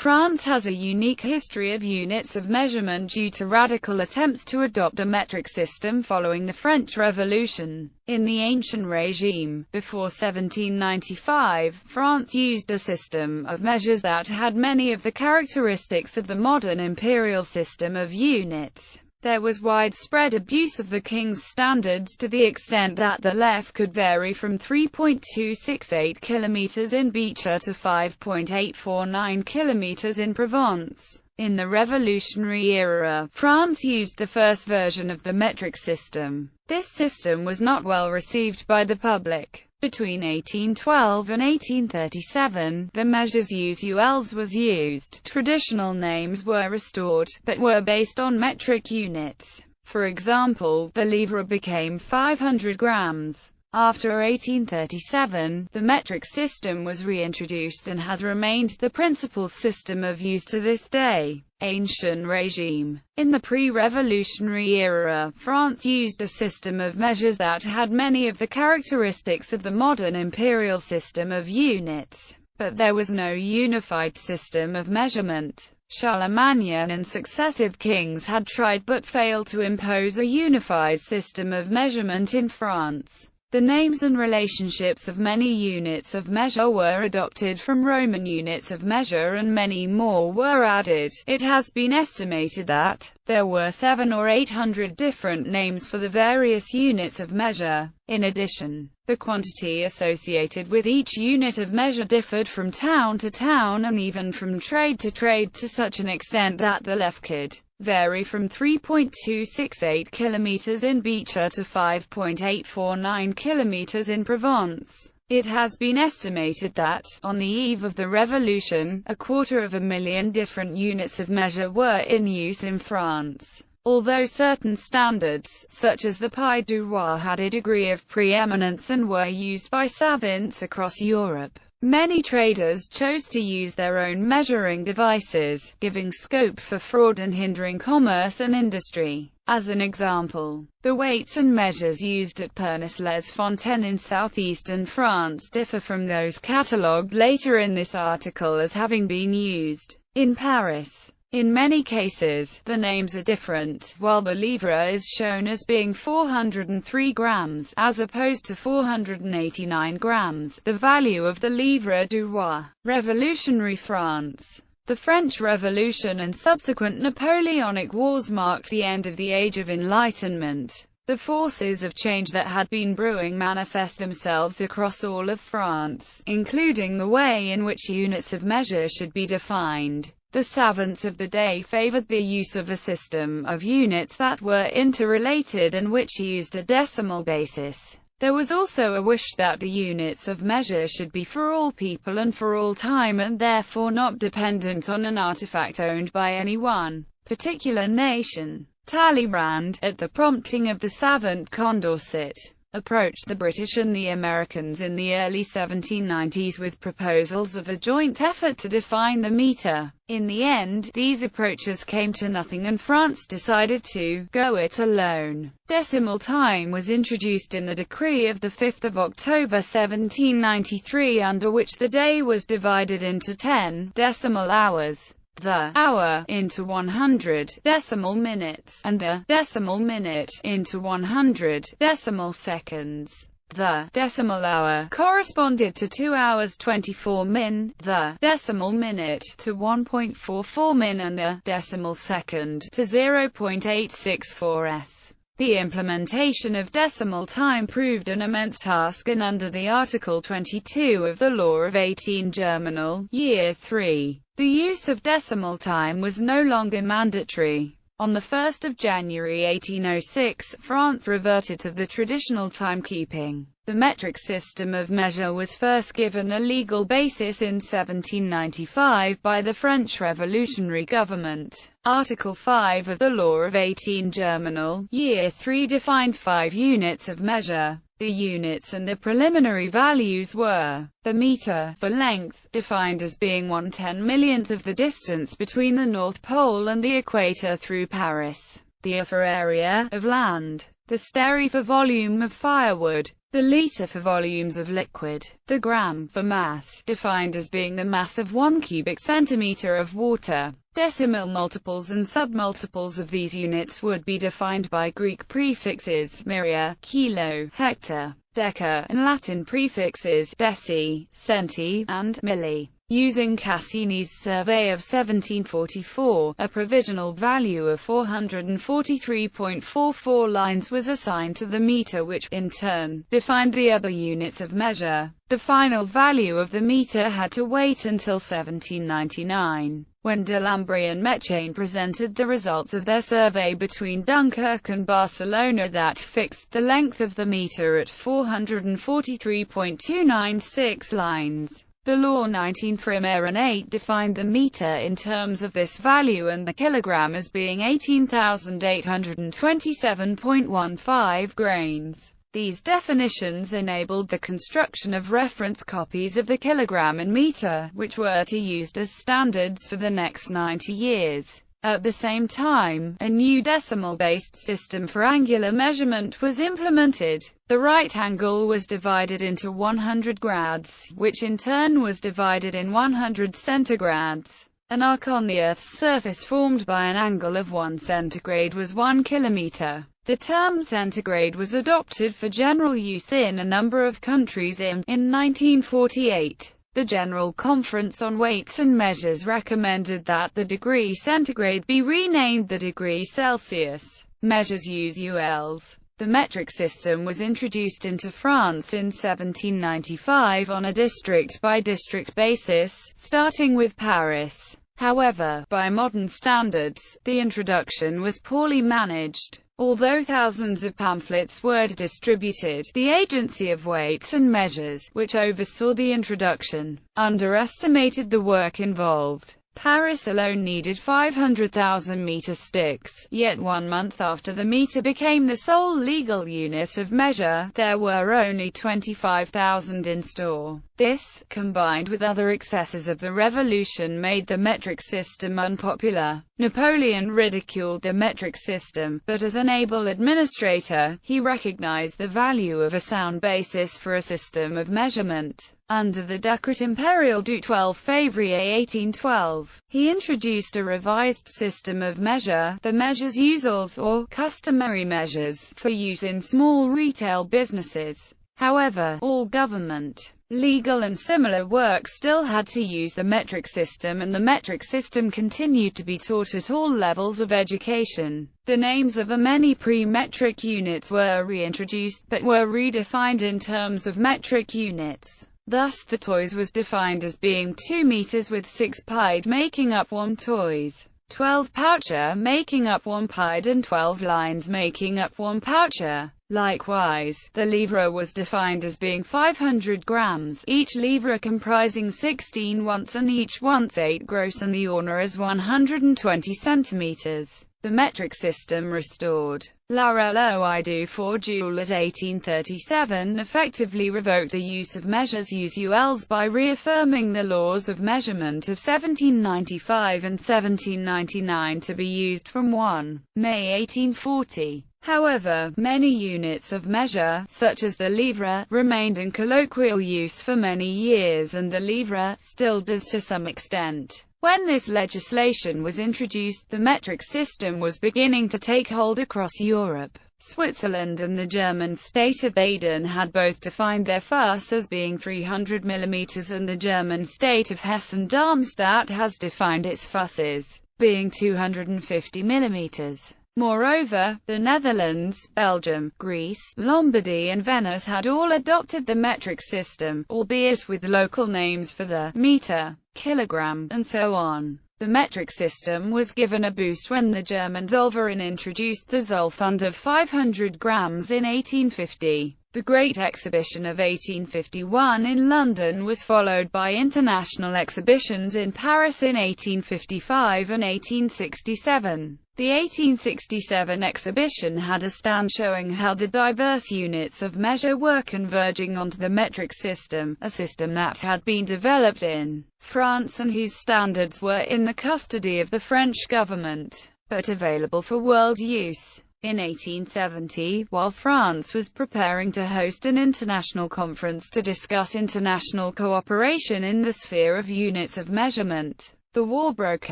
France has a unique history of units of measurement due to radical attempts to adopt a metric system following the French Revolution. In the Ancien Rgime, before 1795, France used a system of measures that had many of the characteristics of the modern imperial system of units. There was widespread abuse of the king's standards to the extent that the left could vary from 3.268 km in Becher to 5.849 km in Provence. In the revolutionary era, France used the first version of the metric system. This system was not well received by the public. Between 1812 and 1837, the measures usuels was used. Traditional names were restored, but were based on metric units. For example, the livre became 500 grams. After 1837, the metric system was reintroduced and has remained the principal system of use to this day. Ancien Rgime. In the pre-revolutionary era, France used a system of measures that had many of the characteristics of the modern imperial system of units. But there was no unified system of measurement. Charlemagne and successive kings had tried but failed to impose a unified system of measurement in France. The names and relationships of many units of measure were adopted from Roman units of measure and many more were added. It has been estimated that there were 700 or 800 different names for the various units of measure. In addition, the quantity associated with each unit of measure differed from town to town and even from trade to such an extent that the left could vary from 3.268 km in Becher to 5.849 km in Provence. It has been estimated that, on the eve of the Revolution, 250,000 different units of measure were in use in France. Although certain standards, such as the pied du roi, had a degree of preeminence and were used by savants across Europe, many traders chose to use their own measuring devices, giving scope for fraud and hindering commerce and industry. As an example, the weights and measures used at Pernes-les-Fontaines in southeastern France differ from those catalogued later in this article as having been used in Paris. In many cases, the names are different. While the livre is shown as being 403 grams, as opposed to 489 grams, the value of the livre du roi. Revolutionary France. The French Revolution and subsequent Napoleonic Wars marked the end of the Age of Enlightenment. The forces of change that had been brewing manifest themselves across all of France, including the way in which units of measure should be defined. The savants of the day favored the use of a system of units that were interrelated and which used a decimal basis. There was also a wish that the units of measure should be for all people and for all time and therefore not dependent on an artifact owned by any one particular nation. Talleyrand, at the prompting of the savant Condorcet, approached the British and the Americans in the early 1790s with proposals of a joint effort to define the meter. In the end, these approaches came to nothing and France decided to go it alone. Decimal time was introduced in the decree of 5 October 1793, under which the day was divided into 10 decimal hours, the hour into 100 decimal minutes, and the decimal minute into 100 decimal seconds. The decimal hour corresponded to 2 hours 24 min, the decimal minute to 1.44 min, and the decimal second to 0.864 s. The implementation of decimal time proved an immense task, and under the Article 22 of the Law of 18 Germinal, Year 3, the use of decimal time was no longer mandatory. On 1 January 1806, France reverted to the traditional timekeeping. The metric system of measure was first given a legal basis in 1795 by the French Revolutionary Government. Article 5 of the Law of 18 Germinal, Year 3 defined 5 units of measure. The units and the preliminary values were: the meter, for length, defined as being 1/10,000,000th of the distance between the North Pole and the equator through Paris; the for area of land; the steri for volume of firewood; the liter for volumes of liquid, the gram for mass, defined as being the mass of 1 cubic centimeter of water. Decimal multiples and submultiples of these units would be defined by Greek prefixes myria, kilo, hecto, deca, and Latin prefixes deci, centi, and milli. Using Cassini's survey of 1744, a provisional value of 443.44 lines was assigned to the meter, which, in turn, defined the other units of measure. The final value of the meter had to wait until 1799, when Delambre and Mechane presented the results of their survey between Dunkirk and Barcelona that fixed the length of the meter at 443.296 lines. The law 19 defined the meter in terms of this value and the kilogram as being 18,827.15 grains. These definitions enabled the construction of reference copies of the kilogram and meter, which were to be used as standards for the next 90 years. At the same time, a new decimal-based system for angular measurement was implemented. The right angle was divided into 100 grads, which in turn was divided in 100 centigrades. An arc on the Earth's surface formed by an angle of 1 centigrade was 1 kilometer. The term centigrade was adopted for general use in a number of countries in 1948. The General Conference on Weights and Measures recommended that the degree centigrade be renamed the degree Celsius. Measures use ULs. The metric system was introduced into France in 1795 on a district-by-district basis, starting with Paris. However, by modern standards, the introduction was poorly managed. Although thousands of pamphlets were distributed, the Agency of Weights and Measures, which oversaw the introduction, underestimated the work involved. Paris alone needed 500,000 meter sticks, yet 1 month after the meter became the sole legal unit of measure, there were only 25,000 in store. This, combined with other excesses of the revolution, made the metric system unpopular. Napoleon ridiculed the metric system, but as an able administrator, he recognized the value of a sound basis for a system of measurement. Under the Decret Impérial du 12 février 1812, he introduced a revised system of measure, the measures usuels or customary measures, for use in small retail businesses. However, all government, legal and similar work still had to use the metric system, and the metric system continued to be taught at all levels of education. The names of the many pre-metric units were reintroduced, but were redefined in terms of metric units. Thus the toise was defined as being 2 meters with 6 pied making up 1 toise, 12 poucher making up 1 pied, and 12 lines making up 1 poucher. Likewise, the livre was defined as being 500 grams, each livre comprising 16 once and each once 8 gross, and the orner as 120 centimeters. The metric system restored. La loi du 4 juillet 1837 effectively revoked the use of measures usuels by reaffirming the laws of measurement of 1795 and 1799 to be used from 1 May 1840. However, many units of measure, such as the livre, remained in colloquial use for many years, and the livre still does to some extent. When this legislation was introduced, the metric system was beginning to take hold across Europe. Switzerland and the German state of Baden had both defined their fuss as being 300 mm, and the German state of Hessen-Darmstadt has defined its fusses being 250 mm. Moreover, the Netherlands, Belgium, Greece, Lombardy and Venice had all adopted the metric system, albeit with local names for the meter, kilogram, and so on. The metric system was given a boost when the German Zollverein introduced the Zollfund of 500 grams in 1850. The Great Exhibition of 1851 in London was followed by international exhibitions in Paris in 1855 and 1867. The 1867 exhibition had a stand showing how the diverse units of measure were converging onto the metric system, a system that had been developed in France and whose standards were in the custody of the French government, but available for world use. In 1870, while France was preparing to host an international conference to discuss international cooperation in the sphere of units of measurement, the war broke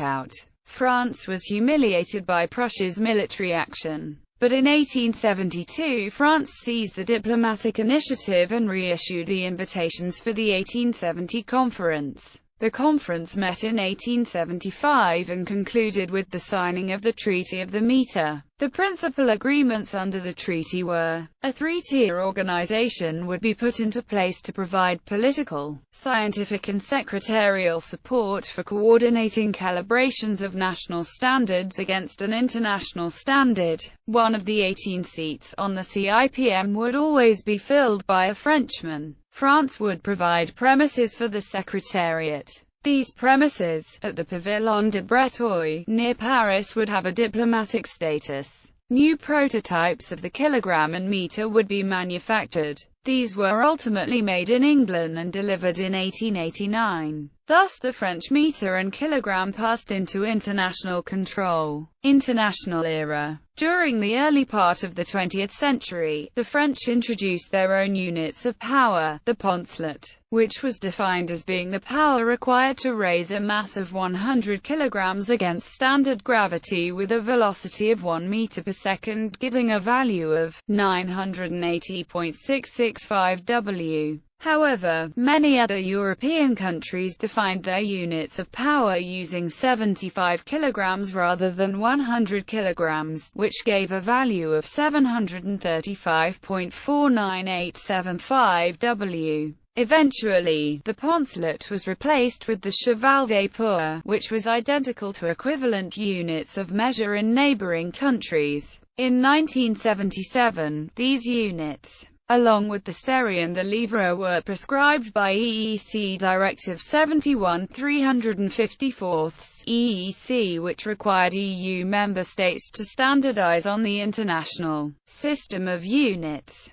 out. France was humiliated by Prussia's military action. But in 1872 France seized the diplomatic initiative and reissued the invitations for the 1870 conference. The conference met in 1875 and concluded with the signing of the Treaty of the Meter. The principal agreements under the treaty were: a three-tier organization would be put into place to provide political, scientific and secretarial support for coordinating calibrations of national standards against an international standard. One of the 18 seats on the CIPM would always be filled by a Frenchman. France would provide premises for the Secretariat. These premises, at the Pavillon de Breteuil, near Paris, would have a diplomatic status. New prototypes of the kilogram and meter would be manufactured. These were ultimately made in England and delivered in 1889. Thus the French meter and kilogram passed into international control. International era. During the early part of the 20th century, the French introduced their own units of power, the poncelet, which was defined as being the power required to raise a mass of 100 kilograms against standard gravity with a velocity of 1 meter per second, giving a value of 980.665 W. However, many other European countries defined their units of power using 75 kilograms rather than 100 kilograms, which gave a value of 735.49875 W. Eventually, the poncelet was replaced with the cheval vapeur, which was identical to equivalent units of measure in neighboring countries. In 1977, these units, along with the sterry and the livre, were prescribed by EEC Directive 71/354 EEC, which required EU member states to standardize on the international system of units.